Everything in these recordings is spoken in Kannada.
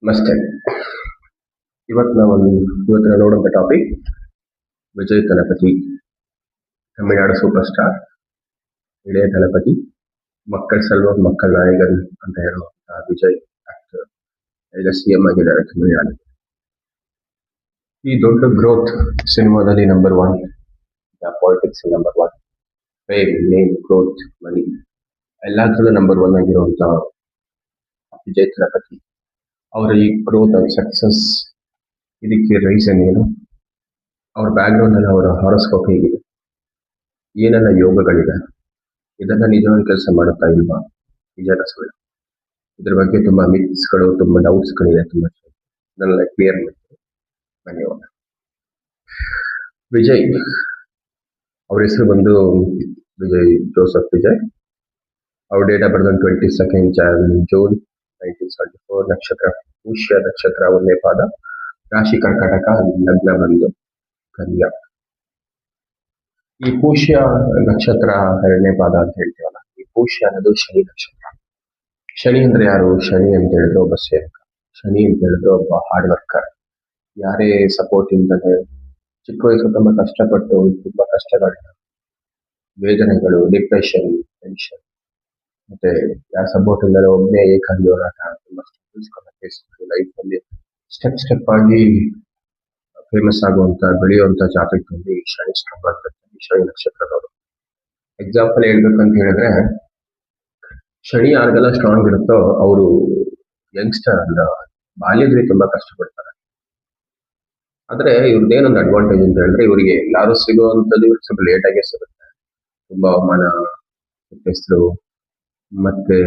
ನಮಸ್ತೆ. ಇವತ್ತು ನಾವು ನೋಡುವಂತ topic Vijay ತಲಪತಿ, Tamil Nadu super star, ಇಳೆಯ ತಲಪತಿ, ಮಕ್ಕಳ ಸೆಲ್ವಂ ಮಕ್ಕಳ ನಾಯಕನ್ ಅಂತ ಹೇಳುವಂತಹ ವಿಜಯ್ ಆಕ್ಟರ್ ಈಗ ಸಿಎಂ ಆಗಿದ್ದಾರೆ ತಮಿಳುನಾಡು. ಈ ದೊಡ್ಡ ಗ್ರೋತ್ ಸಿನಿಮಾದಲ್ಲಿ number one, politics number one, fame, name, growth, money ಎಲ್ಲಾದ್ರಲ್ಲೂ ನಂಬರ್ ಒನ್ ಆಗಿರುವಂತಹ ವಿಜಯ್ ತಲಪತಿ ಅವರ ಈ ಗ್ರೋತ್ ಅಂಡ್ ಸಕ್ಸಸ್, ಇದಕ್ಕೆ ರೀಸನ್ ಏನು? ಅವ್ರ ಬ್ಯಾಕ್ಗ್ರೌಂಡ್ ಅಲ್ಲಿ ಅವರ ಹಾರೋಸ್ಕೋಪ್ ಹೇಗಿದೆ, ಏನೆಲ್ಲ ಯೋಗಗಳಿದೆ, ಇದನ್ನ ನಿಜವಾಗಿ ಕೆಲಸ ಮಾಡುತ್ತಾ ಇಲ್ವಾ, ನಿಜ ಸುಳ್ಳು, ಇದ್ರ ಬಗ್ಗೆ ತುಂಬಾ ಮಿತ್ಸ್ಗಳು, ತುಂಬಾ ಡೌಟ್ಸ್ಗಳಿದೆ. ತುಂಬಾ ಇದನ್ನೆಲ್ಲ ಕ್ಲಿಯರ್ ಮಾಡ್ತಾರೆ. ಧನ್ಯವಾದ. ವಿಜಯ್ ಅವ್ರ ಹೆಸರು ಬಂದು ವಿಜಯ್ ಜೋಸಫ್ ವಿಜಯ್. ಅವ್ರ ಡೇಟ್ ಆಫ್ ಬರ್ತ್ 22 ಜೂನ್ 1974. ನಕ್ಷತ್ರ ಪುಷ್ಯ ನಕ್ಷತ್ರ, ಒಂದೇ ಪಾದ, ರಾಶಿ ಕರ್ಕಾಟಕ, ಲಗ್ನ ಬಂದು ಕನ್ಯಾ. ಈ ಪುಷ್ಯ ನಕ್ಷತ್ರ ಎರಡನೇ ಪಾದ ಅಂತ ಹೇಳ್ತೀವಲ್ಲ, ಈ ಪುಷ್ಯ ಅನ್ನೋದು ಶನಿ ನಕ್ಷತ್ರ. ಶನಿ ಅಂದ್ರೆ ಯಾರು? ಶನಿ ಅಂತ ಹೇಳಿದ್ರೆ ಒಬ್ಬ ಸೇವಕ, ಶನಿ ಅಂತ ಹೇಳಿದ್ರೆ ಒಬ್ಬ ಹಾರ್ಡ್ ವರ್ಕರ್. ಯಾರೇ ಸಪೋರ್ಟ್ ಇಲ್ಲದೆ ಚಿಕ್ಕ ವಯಸ್ಸು ತುಂಬಾ ಕಷ್ಟಪಟ್ಟು ತುಂಬಾ ಕಷ್ಟಗಳನ್ನ, ವೇದನೆಗಳು, ಡಿಪ್ರೆಷನ್, ಟೆನ್ಷನ್, ಮತ್ತೆ ಯಾರ ಸಪೋರ್ಟ್ ಇಲ್ಲದೆ ಒಬ್ಬನೇ ಏಕಾಂಗಿ ಹೋರಾಟ, ತುಂಬಾ ಲೈಫ್ ಅಲ್ಲಿ ಸ್ಟೆಪ್ ಆಗಿ ಫೇಮಸ್ ಆಗುವಂತ, ಬೆಳೆಯುವಂತ ಜಾತಕದಲ್ಲಿ ಶನಿ ಸ್ಟ್ರಾಂಗ್ ಆಗ್ತದೆ. ಶನಿ ನಕ್ಷತ್ರದವರು ಎಕ್ಸಾಂಪಲ್ ಹೇಳ್ಬೇಕಂತ ಹೇಳಿದ್ರೆ, ಶನಿ ಯಾರಿಗೆಲ್ಲ ಸ್ಟ್ರಾಂಗ್ ಇರುತ್ತೋ ಅವರು ಯಂಗ್ಸ್ಟರ್ ಅಲ್ಲ, ಬಾಲ್ಯದಲ್ಲಿ ತುಂಬಾ ಕಷ್ಟಪಡ್ತಾರೆ. ಆದ್ರೆ ಇವ್ರದ್ದೇನೊಂದು ಅಡ್ವಾಂಟೇಜ್ ಅಂತ ಹೇಳಿದ್ರೆ, ಇವರಿಗೆ ಎಲ್ಲಾರು ಸಿಗುವಂತದ್ದು ಇವ್ರಿಗೆ ಸ್ವಲ್ಪ ಲೇಟ್ ಆಗೇ ಸಿಗುತ್ತೆ. ತುಂಬಾ ಅವಮಾನ, ಹೆಸರು, ಮತ್ತೆ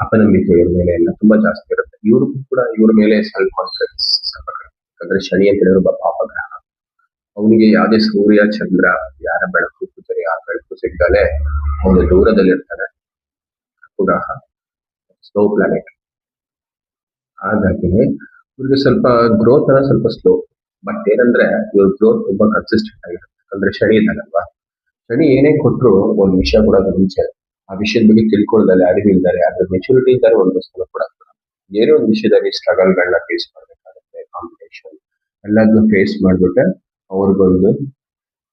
ಅಪನಂಬಿಕೆ ಇವ್ರ ಮೇಲೆ ಎಲ್ಲ ತುಂಬಾ ಜಾಸ್ತಿ ಇರುತ್ತೆ. ಇವ್ರಿಗೂ ಕೂಡ ಇವ್ರ ಮೇಲೆ ಸೆಲ್ಫ್ ಕಾನ್ಫಿಡೆನ್ಸ್ ಸ್ವಲ್ಪ ಕಡಿಮೆ. ಯಾಕಂದ್ರೆ ಶನಿ ಅಂತ ಹೇಳಿದ್ರೆ ಒಬ್ಬ ಪಾಪಗ್ರಹ. ಅವನಿಗೆ ಯಾವುದೇ ಸೂರ್ಯ, ಚಂದ್ರ, ಯಾರ ಬೆಳಕು, ಯಾರ ಬೆಳಕು ಸಿಗ್ದಲೆ ಅವನು ದೂರದಲ್ಲಿರ್ತಾನೆ. ಗ್ರಹ, ಸ್ಲೋ ಪ್ಲಾನೆಟ್. ಹಾಗಾಗಿ ಇವ್ರಿಗೆ ಸ್ವಲ್ಪ ಗ್ರೋತ್ ಅನ್ನ ಸ್ವಲ್ಪ ಸ್ಲೋ. ಬಟ್ ಏನಂದ್ರೆ ಇವ್ರ ಗ್ರೋತ್ ತುಂಬಾ ಕನ್ಸಿಸ್ಟೆಂಟ್ ಆಗಿರುತ್ತೆ. ಯಾಕಂದ್ರೆ ಶನಿ ಇದ್ದಾಗಲ್ವಾ, ಶನಿ ಏನೇ ಕೊಟ್ಟರು ಒಂದು ವಿಷಯ ಕೂಡ ಮುಂಚೆ ಆ ವಿಷಯದ ಬಗ್ಗೆ ತಿಳ್ಕೊಳ್ತಾರೆ, ಅರಿವಿಲ್ದಾರೆ, ಅದ್ರ ಮೆಚುರಿಟಿ ಇದ್ದಾರೆ, ಒಂದು ಸಲ ಕೂಡ ಏನೋ ಒಂದು ವಿಷಯದಲ್ಲಿ ಸ್ಟ್ರಗಲ್ಗಳನ್ನ ಫೇಸ್ ಮಾಡ್ಬೇಕಾಗುತ್ತೆ, ಕಾಂಪಿಟೇಷನ್ ಎಲ್ಲದನ್ನು ಫೇಸ್ ಮಾಡ್ಬಿಟ್ಟೆ ಅವ್ರಿಗೊಂದು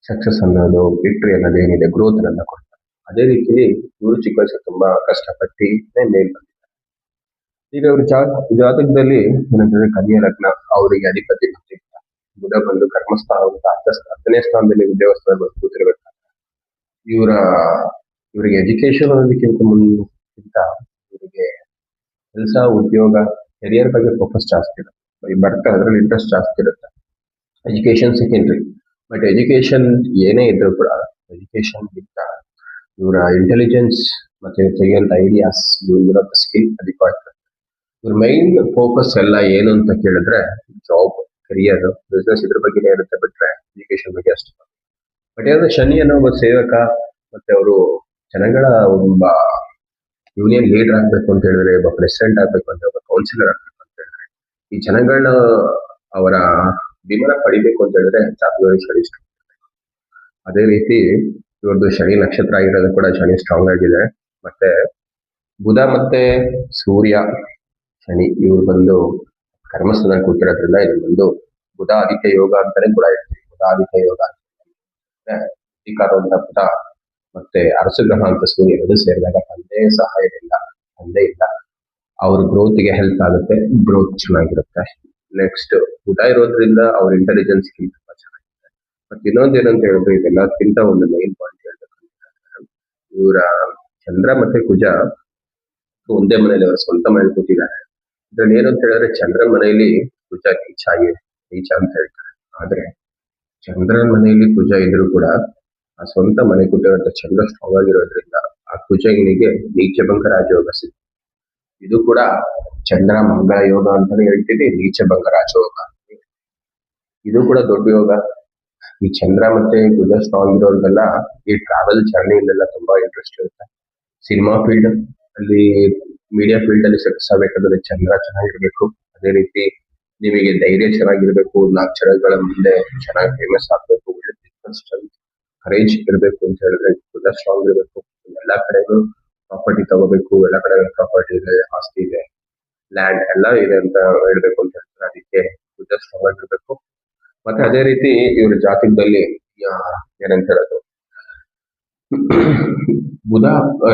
ಸಕ್ಸಸ್ ಅನ್ನೋದು, ವಿಕ್ಟ್ರಿ ಅನ್ನೋದು ಏನಿದೆ, ಗ್ರೋತ್ ಅನ್ನೋದನ್ನ ಕೊಡ್ತಾರೆ. ಅದೇ ರೀತಿ ಇವರು ಚಿಕ್ಕ ವಯಸ್ಸು ತುಂಬಾ ಕಷ್ಟಪಟ್ಟು ಮೇಲ್ ಬಂದಿದ್ದಾರೆ. ಈಗ ಅವ್ರ ಜಾತಕದಲ್ಲಿ ಏನಂತಂದ್ರೆ ಕನ್ಯಾ ಲಗ್ನ, ಅವರಿಗೆ ಅಧಿಪತಿ ಬುಧ ಬಂದು ಕರ್ಮಸ್ಥಾನ, ಹತ್ತನೇ ಸ್ಥಾನದಲ್ಲಿ ವಿದ್ಯಾವಸ್ಥೆ ಕೂತಿರ್ಬೇಕಾದ್ರೆ ಇವರಿಗೆ ಎಜುಕೇಶನ್ ಅನ್ನೋದಕ್ಕಿಂತ ಮುಂದಕ್ಕಿಂತ ಇವರಿಗೆ ಕೆಲಸ, ಉದ್ಯೋಗ, ಕೆರಿಯರ್ ಬಗ್ಗೆ ಫೋಕಸ್ ಜಾಸ್ತಿ ಇರುತ್ತೆ. ಬರ್ತಾರೆ ಅದ್ರಲ್ಲಿ ಇಂಟ್ರೆಸ್ಟ್ ಜಾಸ್ತಿ ಇರುತ್ತೆ. ಎಜುಕೇಶನ್ ಸೆಕೆಂಡ್ರಿ, ಬಟ್ ಎಜುಕೇಶನ್ ಏನೇ ಇದ್ರೂ ಕೂಡ ಎಜುಕೇಶನ್ ಗಿಂತ ಇವರ ಇಂಟೆಲಿಜೆನ್ಸ್ ಮತ್ತೆ ತೆಗೆಯುವಂತ ಐಡಿಯಾಸ್, ಇವರ ಸ್ಕಿಲ್ ಅಧಿಕವಾಗಿರುತ್ತೆ. ಇವ್ರ ಮೈನ್ ಫೋಕಸ್ ಎಲ್ಲ ಏನು ಅಂತ ಕೇಳಿದ್ರೆ ಜಾಬ್, ಕೆರಿಯರ್, ಬಿಸ್ನೆಸ್ ಇದ್ರ ಬಗ್ಗೆ ಇರುತ್ತೆ, ಬಿಟ್ರೆ ಎಜುಕೇಶನ್ ಬಗ್ಗೆ ಅಷ್ಟು. ಬಟ್ ಏನಂದ್ರೆ ಶನಿ ಅನ್ನೋ ಒಬ್ಬ ಸೇವಕ, ಮತ್ತೆ ಅವರು ಜನಗಳ ಒಬ್ಬ ಯೂನಿಯನ್ ಲೀಡರ್ ಆಗ್ಬೇಕು ಅಂತ ಹೇಳಿದ್ರೆ, ಒಬ್ಬ ಪ್ರೆಸಿಡೆಂಟ್ ಆಗ್ಬೇಕು ಅಂತ, ಒಬ್ಬ ಕೌನ್ಸಿಲರ್ ಆಗ್ಬೇಕು ಅಂತ ಹೇಳಿದ್ರೆ, ಈ ಜನಗಳನ್ನ ಅವರ ವಿಮನ ಪಡಿಬೇಕು ಅಂತ ಹೇಳಿದ್ರೆ ಜಾತಕದಲ್ಲಿ ಶನಿ ಸ್ಟ್ರಾಂಗ್. ಅದೇ ರೀತಿ ಇವ್ರದ್ದು ಶನಿ ನಕ್ಷತ್ರ ಆಗಿರೋದು ಕೂಡ ಶನಿ ಸ್ಟ್ರಾಂಗ್ ಆಗಿದೆ. ಮತ್ತೆ ಬುಧ ಮತ್ತೆ ಸೂರ್ಯ, ಶನಿ ಇವ್ರು ಬಂದು ಕರ್ಮಸ್ಥಾನ ಕೂತಿರೋದ್ರಿಂದ ಇದು ಬಂದು ಬುಧ ಆದಿತ್ಯ ಯೋಗ ಅಂತಾನೆ ಕೂಡ ಹೇಳ್ತೀವಿ. ಬುಧ ಆದಿತ್ಯ ಯೋಗ ಅಧಿಕಾರವಂತ ಬುಧ ಮತ್ತೆ ಅರಸಗ್ರಹ ಅಂತ ಸೂರ್ಯ ಎರಡು ಸೇರಿದಾಗ ತಂದೆ ಸಹಾಯದಿಂದ, ತಂದೆ ಇಲ್ಲ, ಅವ್ರ ಗ್ರೋತ್ಗೆ ಹೆಲ್ಪ್ ಆಗುತ್ತೆ, ಗ್ರೋತ್ ಚೆನ್ನಾಗಿರುತ್ತೆ. ನೆಕ್ಸ್ಟ್ ಬುಧ ಇರೋದ್ರಿಂದ ಅವ್ರ ಇಂಟೆಲಿಜೆನ್ಸ್ ತುಂಬಾ ಚೆನ್ನಾಗಿದೆ. ಮತ್ತೆ ಇನ್ನೊಂದು ಏನಂತ ಹೇಳಿದ್ರೆ, ಇದೆಲ್ಲಕ್ಕಿಂತ ಒಂದು ಮೈನ್ ಪಾಯಿಂಟ್ ಹೇಳ್ಬೇಕಂತ, ಇವರ ಚಂದ್ರ ಮತ್ತೆ ಕುಜ ಒಂದೇ ಮನೆಯಲ್ಲಿ, ಅವರ ಸ್ವಂತ ಮನೇಲಿ ಕೂತಿದ್ದಾರೆ. ಇದ್ರಲ್ಲಿ ಏನಂತ ಹೇಳಿದ್ರೆ, ಚಂದ್ರನ ಮನೆಯಲ್ಲಿ ಕುಜ ನೀಚ ಅಂತ ಹೇಳ್ತಾರೆ. ಆದ್ರೆ ಚಂದ್ರನ ಮನೆಯಲ್ಲಿ ಕುಜ ಇದ್ರೂ ಕೂಡ ಆ ಸ್ವಂತ ಮನೆ ಕೂತಿರುವಂತ ಚಂದ್ರ ಸ್ಟ್ರಾಂಗ್ ಆಗಿರೋದ್ರಿಂದ ಆ ಕುಜನಿಗೆ ನೀಚಭಂಗ ರಾಜಯೋಗ ಸಿಗುತ್ತೆ. ಇದು ಕೂಡ ಚಂದ್ರ ಮಂಗಳ ಯೋಗ ಅಂತಾನೆ ಹೇಳ್ತೀವಿ, ನೀಚಭಂಗ ರಾಜಯೋಗ. ಇದು ಕೂಡ ದೊಡ್ಡ ಯೋಗ. ಈ ಚಂದ್ರ ಮತ್ತೆ ಕುಜ ಸ್ಟ್ರಾಂಗ್ ಇರೋರಿಗೆಲ್ಲ ಈ ಟ್ರಾವೆಲ್ ಜರ್ನಿಲೆಲ್ಲ ತುಂಬಾ ಇಂಟ್ರೆಸ್ಟ್ ಇರುತ್ತೆ. ಸಿನಿಮಾ ಫೀಲ್ಡ್ ಅಲ್ಲಿ, ಮೀಡಿಯಾ ಫೀಲ್ಡ್ ಅಲ್ಲಿ ಸಕ್ಸಸ್ ಆಗ್ಬೇಕಾದ್ರೆ ಚಂದ್ರ ಚೆನ್ನಾಗಿರ್ಬೇಕು. ಅದೇ ರೀತಿ ನಿಮಗೆ ಧೈರ್ಯ ಚೆನ್ನಾಗಿರ್ಬೇಕು, 4 ಜನಗಳ ಮುಂದೆ ಚೆನ್ನಾಗಿ ಫೇಮಸ್ ಆಗ್ಬೇಕು, ಒಳ್ಳೆ ಕರೇಜ್ ಇರಬೇಕು ಅಂತ ಹೇಳಿದ್ರೆ ಕುಜ ಸ್ಟ್ರಾಂಗ್ ಇರಬೇಕು. ಎಲ್ಲಾ ಕಡೆಗೂ ಪ್ರಾಪರ್ಟಿ ತಗೋಬೇಕು, ಎಲ್ಲ ಕಡೆ ಪ್ರಾಪರ್ಟಿ ಇದೆ, ಆಸ್ತಿ ಇದೆ, ಲ್ಯಾಂಡ್ ಎಲ್ಲ ಇದೆ ಅಂತ ಹೇಳ್ಬೇಕು ಅಂತ ಹೇಳ್ತಾರೆ. ಅದಕ್ಕೆ ಬುಧ ಸ್ಟ್ರಾಂಗ್ ಆಗಿರ್ಬೇಕು. ಮತ್ತೆ ಅದೇ ರೀತಿ ಇವ್ರ ಜಾತಕದಲ್ಲಿ ಏನಂತ ಹೇಳೋದು, ಬುಧ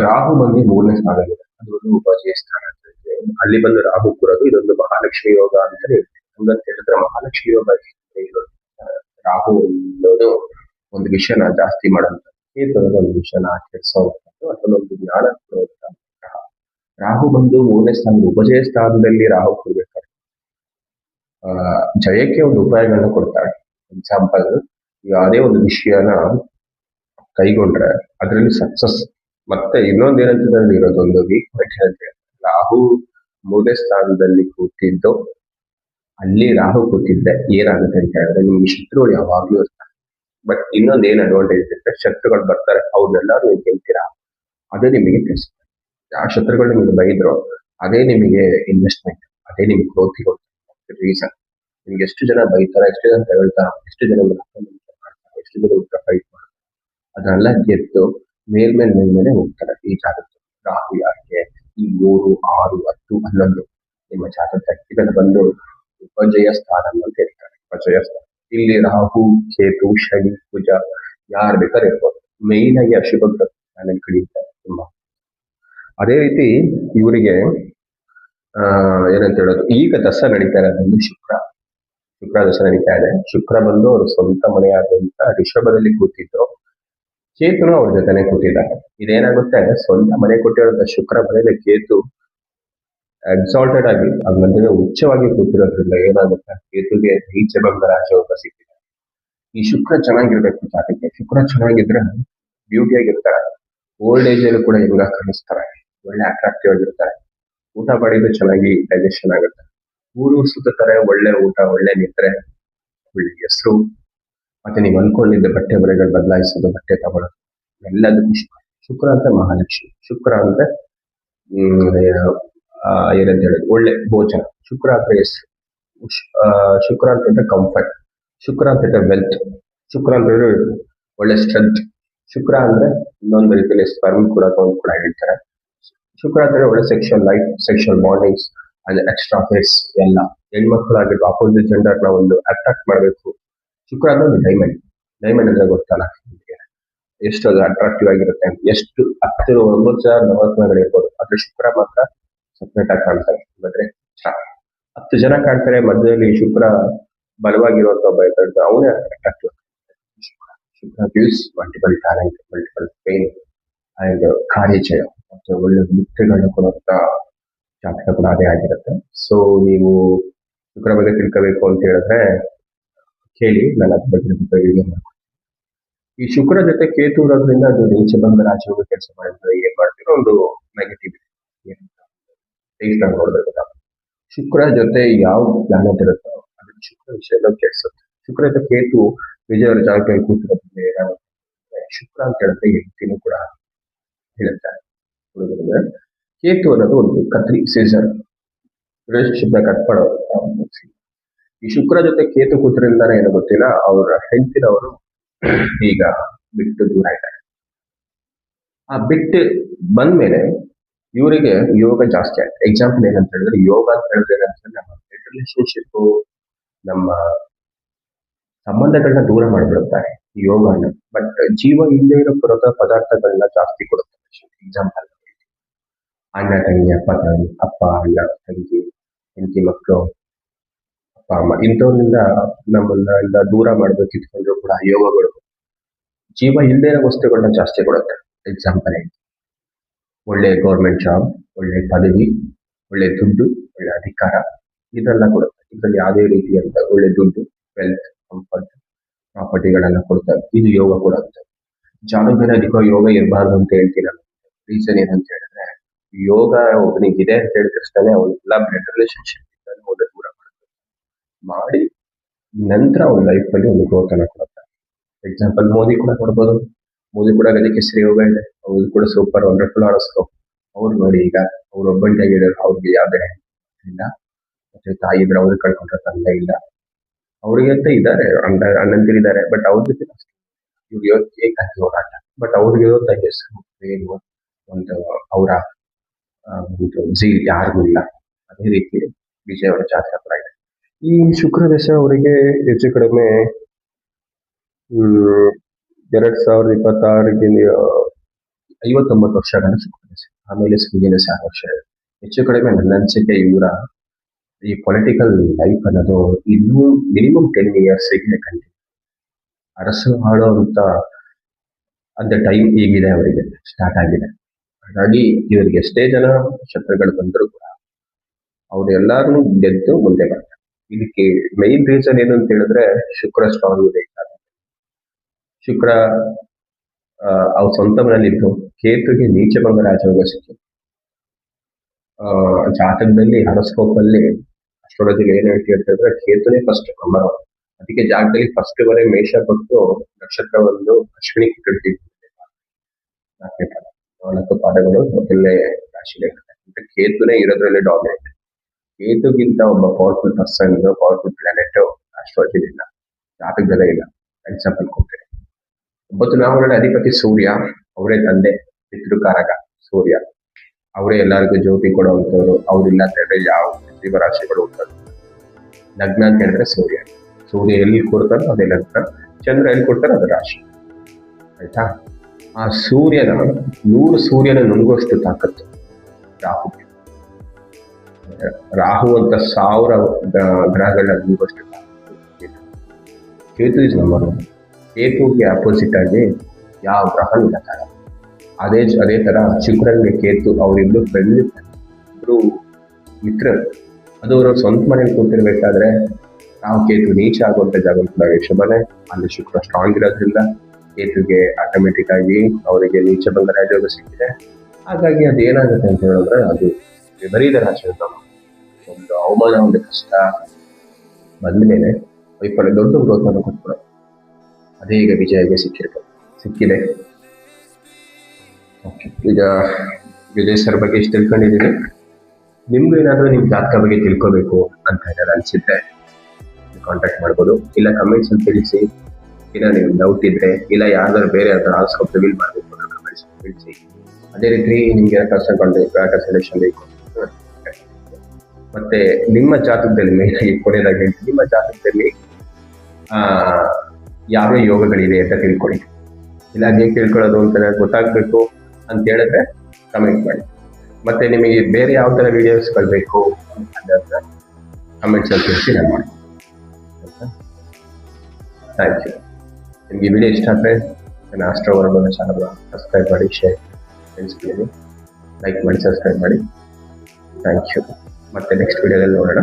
ರಾಹು ಬಂದು 3ನೇ ಸ್ಥಾನದಲ್ಲಿದೆ. ಅದು ಒಂದು ಉಪಾಜಯ ಸ್ಥಾನ ಅಂತ ಹೇಳ್ತೀವಿ. ಅಲ್ಲಿ ಬಂದು ರಾಹು ಕೂರೋದು ಇದೊಂದು ಮಹಾಲಕ್ಷ್ಮಿ ಯೋಗ ಅಂತ ಹೇಳ್ತೀವಿ. ಹಂಗಂತ ಹೇಳಿದ್ರೆ ಮಹಾಲಕ್ಷ್ಮಿ ಯೋಗ ಇರೋದು, ರಾಹು ಅನ್ನೋದು ಒಂದು ವಿಷಯನ ಜಾಸ್ತಿ ಮಾಡೋಂಥ, ಕೇತು ಒಂದು ವಿಷಯನ ಆಚರಿಸೋವಂಥದ್ದು ಅಥವಾ ಒಂದು ಜ್ಞಾನ ಕೊಡುವಂಥ ಗ್ರಹ. ರಾಹು ಬಂದು 3ನೇ ಸ್ಥಾನದ ಉಪಜಯ ಸ್ಥಾನದಲ್ಲಿ ರಾಹು ಕೊಡ್ಬೇಕಾದ್ರೆ ಜಯಕ್ಕೆ ಒಂದು ಉಪಾಯಗಳನ್ನ ಕೊಡ್ತಾರೆ. ಎಕ್ಸಾಂಪಲ್, ಯಾವುದೇ ಒಂದು ವಿಷಯನ ಕೈಗೊಂಡ್ರೆ ಅದರಲ್ಲಿ ಸಕ್ಸಸ್. ಮತ್ತೆ ಇನ್ನೊಂದು ಏನಂತಂದ್ರೆ ಇರೋದೊಂದು ವೀಕ್ ಪಾಯಿಂಟ್ ಹೇಳಿದ್ರೆ, ರಾಹು 3ನೇ ಸ್ಥಾನದಲ್ಲಿ ಕೂತಿದ್ದು, ಅಲ್ಲಿ ರಾಹು ಕೂತಿದ್ರೆ ಏನಾಗುತ್ತೆ ಅಂತ ಹೇಳಿದ್ರೆ ನಿಮ್ಗೆ ಶತ್ರುಗಳು ಯಾವಾಗ್ಲೂ ಇರ್ತಾರೆ. ಬಟ್ ಇನ್ನೊಂದು ಏನ್ ಅಡ್ವಾಂಟೇಜ್ ಇರುತ್ತೆ, ಶತ್ರುಗಳು ಬರ್ತಾರೆ, ಅವ್ರನ್ನೆಲ್ಲರೂ ನೀವು ಗೆಲ್ತೀರಾ, ಅದೇ ನಿಮಗೆ ಕೆಲಸ. ಆ ಶತ್ರುಗಳು ನಿಮಗೆ ಬೈದ್ರು, ಅದೇ ನಿಮಗೆ ಇನ್ವೆಸ್ಟ್ಮೆಂಟ್, ಅದೇ ನಿಮ್ಗೆ ಗ್ರೋತ್ ಇರೋ ರೀಸನ್. ನಿಮ್ಗೆ ಎಷ್ಟು ಜನ ಬೈತಾರೆ, ಎಷ್ಟು ಜನ ತಗೊಳ್ತಾರ, ಎಷ್ಟು ಜನ ಮಾಡ್ತಾರೆ, ಎಷ್ಟು ಜನ ಉತ್ತರ ಫೈಟ್ ಮಾಡ್ತಾರೆ, ಅದನ್ನೆಲ್ಲ ಗೆದ್ದು ಮೇಲ್ಮೇಲೆ ಹೋಗ್ತಾರೆ ಈ ಜಾತಕದಲ್ಲಿ. ರಾಹು ಯಾಕೆ ಈ 3, 6, 10, 11 ನಿಮ್ಮ ಜಾತಕ ಇದನ್ನು ಬಂದು ಉಪಜಯ ಸ್ಥಾನ ಅಂತ ಹೇಳ್ತಾರೆ. ಉಪಜಯ ಸ್ಥಾನ ಇಲ್ಲಿ ರಾಹು, ಕೇತು, ಶನಿ, ಕುಜ ಯಾರು ಬೇಕಾದ್ರೆ ಇರ್ಬೋದು. ಮೇನ್ ಆಗಿ ಅಶುಭ ಪ್ಲಾನೆಟ್ ಕಡಿತಾರೆ ತುಂಬಾ. ಅದೇ ರೀತಿ ಇವರಿಗೆ ಏನಂತ ಹೇಳೋದು, ಈಗ ದಸ ನಡೀತಾ ಇರೋದು ಶುಕ್ರ ದಶ ನಡೀತಾ ಇದೆ. ಶುಕ್ರ ಬಂದು ಅವ್ರ ಸ್ವಂತ ಮನೆಯಾದಂತ ರಿಷಭದಲ್ಲಿ ಕೂತಿದ್ದು, ಕೇತುನು ಅವ್ರ ಜೊತೆನೆ ಕೂತಿದ್ದಾರೆ. ಇದೇನಾಗುತ್ತೆ, ಸ್ವಂತ ಮನೆ ಕೊಟ್ಟಿರೋಂಥ ಶುಕ್ರ ಮನೆಯಲ್ಲಿ ಕೇತು ಎಕ್ಸಾಲ್ಟೆಡ್ ಆಗಿ ಅದ್ರ ಉಚ್ಚವಾಗಿ ಕೂತಿರೋದ್ರಿಂದ ಏನಾಗುತ್ತೆ, ಕೇತುಗೆ ನೀಚಭಂಗ ರಾಜಯೋಗ ಸಿಕ್ಕಿದೆ. ಈ ಶುಕ್ರ ಚೆನ್ನಾಗಿರ್ಬೇಕು ಜಾತಿಗೆ. ಶುಕ್ರ ಚೆನ್ನಾಗಿದ್ರೆ ಬ್ಯೂಟಿ ಆಗಿರ್ತಾರೆ, ಓಲ್ಡ್ ಏಜ್ ಅಲ್ಲಿ ಕೂಡ ಹೆಂಗ ಕಾಣಿಸ್ತಾರೆ, ಒಳ್ಳೆ ಅಟ್ರಾಕ್ಟಿವ್ ಆಗಿರ್ತಾರೆ, ಊಟ ಮಾಡಿದ್ರೆ ಚೆನ್ನಾಗಿ ಡೈಜೆಷನ್ ಆಗುತ್ತೆ, ಊರು ಸುತ್ತಾರೆ, ಒಳ್ಳೆ ಊಟ, ಒಳ್ಳೆ ನಿದ್ರೆ, ಒಳ್ಳೆ ಹೆಸರು, ಮತ್ತೆ ನೀವು ಅನ್ಕೊಂಡಿದ್ದ ಬಟ್ಟೆ ಬರೆಗಳು ಬದಲಾಯಿಸೋದು, ಬಟ್ಟೆ ತಗೊಳ್ಳೋದು, ಎಲ್ಲದಕ್ಕೂ ಶುಕ್ರ ಅಂತ ಮಹಾಲಕ್ಷ್ಮಿ. ಶುಕ್ರ ಅಂದ್ರೆ ಏನಂತ ಹೇಳಿದ್ರು ಒಳ್ಳೆ ಭೋಜನ, ಶುಕ್ರ ಅಂದ್ರೆ ಹೆಸರು, ಶುಕ್ರ ಅಂತ ಕಂಫರ್ಟ್, ಶುಕ್ರ ಅಂತ ವೆಲ್ತ್, ಶುಕ್ರ ಅಂತ ಒಳ್ಳೆ ಸ್ಟ್ರೆಂತ್, ಶುಕ್ರ ಅಂದ್ರೆ ಇನ್ನೊಂದು ರೀತಿಯಲ್ಲಿ ಸ್ಪರ್ಮ್ ಕೂಡ ಹೇಳ್ತಾರೆ. ಶುಕ್ರ ಅಂದ್ರೆ ಒಳ್ಳೆ sexual life, sexual bondings and extra face ಎಲ್ಲ. ಹೆಣ್ಮಕ್ಳಾಗಿದ್ದು ಆಪೋಸಿಟ್ ಜೆಂಡರ್ ನ ಒಂದು ಅಟ್ರಾಕ್ಟ್ ಮಾಡಬೇಕು. ಶುಕ್ರ ಅಂದ್ರೆ ಒಂದು ಡೈಮಂಡ್ ಅಂದ್ರೆ ಗೊತ್ತಲ್ಲ ಎಷ್ಟು ಅದು ಅಟ್ರಾಕ್ಟಿವ್ ಆಗಿರುತ್ತೆ ಅಂತ. ಎಷ್ಟು 10, 9,000 ನವರತ್ನಗಳಿರ್ಬೋದು, ಆದ್ರೆ ಶುಕ್ರ ಮಾತ್ರ ಸಪ್ರೇಟ್ ಆಗಿ ಕಾಣ್ತಾರೆ. ಅಂದ್ರೆ 10 ಜನ ಕಾಣ್ತಾರೆ, ಮಧ್ಯದಲ್ಲಿ ಶುಕ್ರ ಬಲವಾಗಿರುವಂತ ಒಬ್ಬ ಇರ್ತಾರೆ, ಅವನೇ attractive. Shukra gives multiple talent, multiple pain and ಕಾರ್ಯಜಯ, ಮತ್ತೆ ಒಳ್ಳೆ ನೃತ್ಯಗಳನ್ನ ಕೊಡುವಂತ ಜಾತಕ ಕೂಡ ಅದೇ ಆಗಿರುತ್ತೆ. ಸೊ ನೀವು ಶುಕ್ರ ಬಗ್ಗೆ ತಿಳ್ಕೋಬೇಕು ಅಂತ ಹೇಳಿದ್ರೆ ಕೇಳಿ, ನಾನು ಅದ್ರ ಬಗ್ಗೆ ವಿಡಿಯೋ ಮಾಡ್ತೀನಿ. ಈ ಶುಕ್ರ ಜೊತೆ ಕೇತು ಇರೋದ್ರಿಂದ ಅದು ನೀಚಭಂಗ ರಾಜಯೋಗ ಕೆಲಸ ಮಾಡಿದ್ರೆ ಏನ್ ಮಾಡ್ತೀರೋ ಒಂದು ನೆಗೆಟಿವ್ ನೋಡ್ಬೇಕು. ಶುಕ್ರ ಜೊತೆ ಯಾವ ಪ್ಲಾನೆಟ್ ಇರುತ್ತೋ ಅದಕ್ಕೆ ಶುಕ್ರ ವಿಷಯದಲ್ಲಿ ಕೆಲ್ಸುತ್ತೆ. ಶುಕ್ರ ಜೊತೆ ಕೇತು ವಿಜಯವರ ಜಾಗದಲ್ಲಿ ಕೂತಿರೋದ್ರಿಂದ ಏನಾಗುತ್ತೆ, ಶುಕ್ರ ಅಂತ ಹೇಳಿದ್ರೆ ಹೆಂಡತಿನೂ ಕೂಡ ಹೇಳ್ತಾರೆ. ಕೇತು ಅನ್ನೋದು ಒಂದು ಕತ್ರಿ, ಸೀಸರ್, ರಿಲೇಶನ್ಶಿಪ್ ನ ಕಟ್ ಮಾಡೋದು. ಈ ಶುಕ್ರ ಜೊತೆ ಕೇತು ಕೂತ್ರಿಂದಾನೆ ಏನೋ ಗೊತ್ತಿಲ್ಲ, ಅವ್ರ ಹೆಂಡತಿನವರು ಈಗ ಬಿಟ್ಟು ದೂರ ಇದ್ದಾರೆ. ಆ ಬಿಟ್ಟು ಬಂದ್ಮೇಲೆ ಇವರಿಗೆ ಯೋಗ ಜಾಸ್ತಿ ಆಯ್ತು. ಎಕ್ಸಾಂಪಲ್ ಏನಂತ ಹೇಳಿದ್ರೆ, ಯೋಗ ಅಂತ ಹೇಳಿದ್ರೆ ನಮ್ಮ ರಿಲೇಶನ್ಶಿಪ್, ನಮ್ಮ ಸಂಬಂಧಗಳನ್ನ ದೂರ ಮಾಡಿಬಿಡುತ್ತಾರೆ ಯೋಗನ. ಬಟ್ ಜೀವ ಇಲ್ಲದೆ ಇರೋ ಪದಾರ್ಥಗಳನ್ನ ಜಾಸ್ತಿ ಕೊಡುತ್ತೆ. ಎಕ್ಸಾಂಪಲ್ ಅಣ್ಣ ತಂಗಿ, ಅಪ್ಪ ಅಣ್ಣ ತಂಗಿ, ಹೆಂಡತಿ ಮಕ್ಕಳು, ಅಪ್ಪ ಅಮ್ಮ, ಇಂಥವ್ರಿಂದ ನಮ್ಮನ್ನ ದೂರ ಮಾಡ್ಬೇಕಿತ್ಕೊಂಡ್ರು ಕೂಡ ಯೋಗಗಳು ಜೀವ ಇಲ್ಲದೆ ಇರೋ ವಸ್ತುಗಳನ್ನ ಜಾಸ್ತಿ ಕೊಡುತ್ತೆ. ಎಕ್ಸಾಂಪಲ್ ಒಳ್ಳೆ ಗೌರ್ಮೆಂಟ್ ಜಾಬ್, ಒಳ್ಳೆ ಪದವಿ, ಒಳ್ಳೆ ದುಡ್ಡು, ಒಳ್ಳೆ ಅಧಿಕಾರ, ಇದೆಲ್ಲ ಕೊಡುತ್ತೆ. ಇದರಲ್ಲಿ ಯಾವುದೇ ರೀತಿಯಂತ ಒಳ್ಳೆ ದುಡ್ಡು, ವೆಲ್ತ್, ಕಂಫರ್ಟ್, ಪ್ರಾಪರ್ಟಿಗಳೆಲ್ಲ ಕೊಡ್ತಾರೆ. ಇದು ಯೋಗ ಕೊಡುತ್ತೆ. ಜಾತಕದಲ್ಲಿ ಅದಕ್ಕೋ ಯೋಗ ಇರಬಾರ್ದು ಅಂತ ಹೇಳ್ತೀನಿ ನಾನು. ರೀಸನ್ ಏನಂತ ಹೇಳಿದ್ರೆ, ಯೋಗ ಒಬ್ಬನಿಗೆ ಇದೆ ಅಂತ ಹೇಳಿದ ತಕ್ಷಣ ಅವನಿಗೆಲ್ಲ ಬ್ಲಡ್ ರಿಲೇಶನ್ಶಿಪ್ ದೂರ ಮಾಡಿ ನಂತರ ಅವ್ನ ಲೈಫ್ ಅಲ್ಲಿ ಒಂದು ಗ್ರೋತ್ ಅನ್ನ ಕೊಡುತ್ತೆ. ಎಕ್ಸಾಂಪಲ್ ಮೋದಿ ಕೂಡ ಕೊಡ್ಬೋದು. ಮೋದಿ ಕೂಡ ಗಜಕೇಸರಿ ಯೋಗ ಇದೆ, ಅವ್ರು ಕೂಡ ಸೂಪರ್ ವಂಡರ್ಫುಲ್ ಅನಿಸ್ತು. ಅವ್ರು ನೋಡಿ ಈಗ ಅವ್ರು ಒಬ್ಬಂಟಿಯಾಗಿರೋರು, ಅವ್ರಿಗೆ ಯಾವ್ದೇ ಇಲ್ಲ, ಮತ್ತೆ ತಾಯಿ ಇದ್ರೆ ಅವ್ರಿಗೆ ಕಳ್ಕೊಂಡ್ರೆ ತಂದೆ ಇಲ್ಲ, ಅವ್ರಿಗೆ ಅಂತ ಇದ್ದಾರೆ, ಅಣ್ಣಂದಿರಿದ್ದಾರೆ, ಬಟ್ ಅವ್ರ ಜೊತೆ ಇವ್ರು ಏಕಾಂಗಿ ಹೋರಾಟ. ಬಟ್ ಅವ್ರಿಗೆ ಹೆಸರು ಏನು ಒಂದು ಅವರ ಒಂದು ಜೀಲ್ ಯಾರಿಗೂ ಇಲ್ಲ. ಅದೇ ರೀತಿ ವಿಜಯ್ ಅವರ ಜಾತಕ ಕೂಡ ಇದೆ. ಈ ಶುಕ್ರ ದಶೆ ಅವರಿಗೆ ಹೆಚ್ಚು ಕಡಿಮೆ 2026ಗೆ 59 ವರ್ಷಗಳ ಶುಕ್ರ ದಶೆ. ಆಮೇಲೆ ಸೂರ್ಯ ದಶೆ 6 ವರ್ಷ ಇದೆ. ಹೆಚ್ಚು ಕಡಿಮೆ ನನ್ನ ಅನಿಸಿಕೆ ಇವರ ಈ ಪೊಲಿಟಿಕಲ್ ಲೈಫ್ ಅನ್ನೋದು ಇನ್ನೂ ಮಿನಿಮಮ್ 10 years ಕಂಟಿನ್ಯೂ. ಅರಸು ಆಳುವಂತ ಅಂತ ಟೈಮ್ ಈಗಿದೆ, ಅವರಿಗೆ ಸ್ಟಾರ್ಟ್ ಆಗಿದೆ. ಹಾಗಾಗಿ ಇವರಿಗೆ ಎಷ್ಟೇ ಜನ ಶತ್ರುಗಳು ಬಂದರೂ ಕೂಡ ಅವ್ರು ಎಲ್ಲಾರನ್ನೂ ಗೆದ್ದು ಮುಂದೆ ಬರ್ತಾರೆ. ಇದಕ್ಕೆ ಮೈನ್ ರೀಸನ್ ಏನು ಅಂತ ಹೇಳಿದ್ರೆ ಶುಕ್ರ ಸ್ಟ್ರಾಂಗ್ ಇದೆ. ಶುಕ್ರ ಅವ್ರ ಸ್ವಂತ ಮನೆಯಲ್ಲಿದ್ದು ಕೇತುಗೆ ನೀಚ ಭಂಗ ರಾಜಯೋಗ ಸಿಕ್ಕಿದೆ. ಜಾತಕದಲ್ಲಿ ಹಾರೋಸ್ಕೋಪ್ ಅಲ್ಲಿ ಅಸ್ಟ್ರಾಲಜಿಗೆ ಏನ್ ಹೇಳ್ತಿದ್ರೆ ಕೇತುನೇ ಫಸ್ಟ್ ನಂಬರ್ 1. ಅದಕ್ಕೆ ಜಾತಕದಲ್ಲಿ ಫಸ್ಟ್ ವರೆ ಮೇಷ ಕೊಟ್ಟು ನಕ್ಷತ್ರ ಒಂದು ಅಶ್ವಿನಿ ಕೊಟ್ಟಿರ್ತೀವಿ. 4 ಪಾದಗಳು ಮೊದಲನೇ ರಾಶಿಯಲ್ಲಿ ಕೇತುನೇ ಇರೋದ್ರಲ್ಲಿ ಡಾಮಿನೇಟ್. ಕೇತುಗಿಂತ ಒಬ್ಬ powerful person, powerful planet astrology ಇಲ್ಲ, ಜಾತಕದಲ್ಲೇ ಇಲ್ಲ. ಎಕ್ಸಾಂಪಲ್ ಕೊಡ್ತೀನಿ. 9 ನಾಮಗಳ ಅಧಿಪತಿ ಸೂರ್ಯ, ಅವರೇ ತಂದೆ, ಪಿತೃಕಾರಕ ಸೂರ್ಯ, ಅವರೇ ಎಲ್ಲರಿಗೂ ಜ್ಯೋತಿ ಕೊಡುವಂಥವ್ರು. ಅವ್ರಿಲ್ಲ ಅಂತ ಹೇಳಿದ್ರೆ ಯಾವ ಜೀವರಾಶಿಗಳು ಉಂಟು. ಲಗ್ನ ಅಂತ ಹೇಳಿದ್ರೆ ಸೂರ್ಯ ಎಲ್ಲಿ ಕೊಡ್ತಾರೋ ಅದೇ ಲಗ್ನ, ಚಂದ್ರ ಎಲ್ಲಿ ಕೊಡ್ತಾರೋ ಅದು ರಾಶಿ. ಆಯ್ತಾ? ಆ ಸೂರ್ಯನ 100 ಸೂರ್ಯನ ನುಂಗುವಷ್ಟು ತಾಕತ್ತು ರಾಹು ಅಂತ 1000 ಗ್ರಹಗಳನ್ನ ನುಂಗುವಷ್ಟು ತಾಕತ್ತು ಕೇತು ಇಸ್ ನಂಬರ್ 1. ಕೇತುಗೆ ಅಪೋಸಿಟ್ ಆಗಿ ಯಾವ ಗ್ರಹ ನಿಲ್ಲಕ್ಕಾಗಲ್ಲ. ಅದೇ ತರ ಶುಕ್ರನ್ಗೆ ಕೇತು ಅವರಿಬ್ರು ಫ್ರೆಂಡ್, ಇಬ್ರು ಮಿತ್ರರು. ಅದು ಅವರು ಸ್ವಂತ ಮನೇಲಿ ಕೂತಿರ್ಬೇಕಾದ್ರೆ ನಾವು ಕೇತು ನೀಚ ಆಗುವಂತ ಜಾಗ ಶುಭನೆ. ಅಲ್ಲಿ ಶುಕ್ರ ಸ್ಟ್ರಾಂಗ್ ಇರೋದ್ರಿಂದ ಕೇತುಗೆ ಆಟೋಮೆಟಿಕ್ ಆಗಿ ಅವರಿಗೆ ನೀಚ ಭಂಗ ರಾಜಯೋಗ ಸಿಕ್ಕಿದೆ. ಹಾಗಾಗಿ ಅದೇನಾಗುತ್ತೆ ಅಂತ ಹೇಳಿದ್ರೆ ಅದು ವಿಪರೀತ ರಾಶಿಯಿಂದ ಒಂದು ಅವಮಾನ, ಒಂದು ಕಷ್ಟ ಬಂದ ಮೇಲೆ ವೈಫಲ್ಯ ದೊಡ್ಡ ಗ್ರೋತ್ ಅನ್ನು ಕೊಟ್ಬಿಡೋದು. ಅದೇ ಈಗ ವಿಜಯಗೆ ಸಿಕ್ಕಿದೆ. ಈಗ ವಿಜಯ್ ಸರ್ ಬಗ್ಗೆ ಇಷ್ಟು ತಿಳ್ಕೊಂಡಿದ್ದೀನಿ. ನಿಮ್ಗೂ ಏನಾದ್ರೂ ನಿಮ್ ಜಾತಕ ಬಗ್ಗೆ ತಿಳ್ಕೋಬೇಕು ಅಂತ ಏನಾದ್ರು ಅನ್ಸಿದ್ರೆ ಕಾಂಟ್ಯಾಕ್ಟ್ ಮಾಡ್ಬೋದು, ಇಲ್ಲ ಕಮೆಂಟ್ಸ್ ಅಲ್ಲಿ ತಿಳಿಸಿ. ಇಲ್ಲ ನಿಮ್ಗೆ ಡೌಟ್ ಇದ್ರೆ, ಇಲ್ಲ ಯಾವ್ದಾದ್ರು ಬೇರೆ ಯಾವ್ದಾದ್ರು ಹಾರೋಸ್ಕೋಪ್ ರಿವೀಲ್ ಮಾಡಬೇಕು ಅಂತ ಕಮೆಂಟ್ಸ್ ತಿಳಿಸಿ. ಅದೇ ರೀತಿ ನಿಮ್ಗೆ ಕನ್ಸಲ್ಟೇಷನ್ ಬೇಕು ಮತ್ತೆ ನಿಮ್ಮ ಜಾತಕದಲ್ಲಿ ಮೇನ್ ಆಗಿ ಕೊನೆಯದಾಗಿ ನಿಮ್ಮ ಜಾತಕದಲ್ಲಿ ಯಾವ ಯೋಗಗಳಿದೆ ಅಂತ ತಿಳ್ಕೊಳ್ಳಿ. ಇಲ್ಲ ಹೇಗೆ ತಿಳ್ಕೊಳ್ಳೋದು ಅಂತ ಗೊತ್ತಾಗ್ಬೇಕು ಅಂತ ಹೇಳಿದ್ರೆ ಕಮೆಂಟ್ ಮಾಡಿ. ಮತ್ತೆ ನಿಮಗೆ ಬೇರೆ ಯಾವ ತರ ವಿಡಿಯೋಸ್ಗಳು ಬೇಕು ಅಂತ ಕಮೆಂಟ್ಸ್ ಅಲ್ಲಿ ತಿಳಿಸಿ ನಾನು ಮಾಡಿ. Thank you. ನಿಮ್ಗೆ ಈ ವಿಡಿಯೋ ಇಷ್ಟ ಆದರೆ ನನ್ನ ಆಸ್ಟ್ರೋವರ್ಬಲ್ ಚಾನಲ್ ಸಬ್ಸ್ಕ್ರೈಬ್ ಮಾಡಿ, ಶೇರ್ ಫ್ರೆಂಡ್ಸ್ಗಳಿಗೆ ಲೈಕ್ ಮಾಡಿ, ಸಬ್ಸ್ಕ್ರೈಬ್ ಮಾಡಿ. Thank you. ಮತ್ತೆ ನೆಕ್ಸ್ಟ್ ವಿಡಿಯೋದಲ್ಲಿ ನೋಡೋಣ.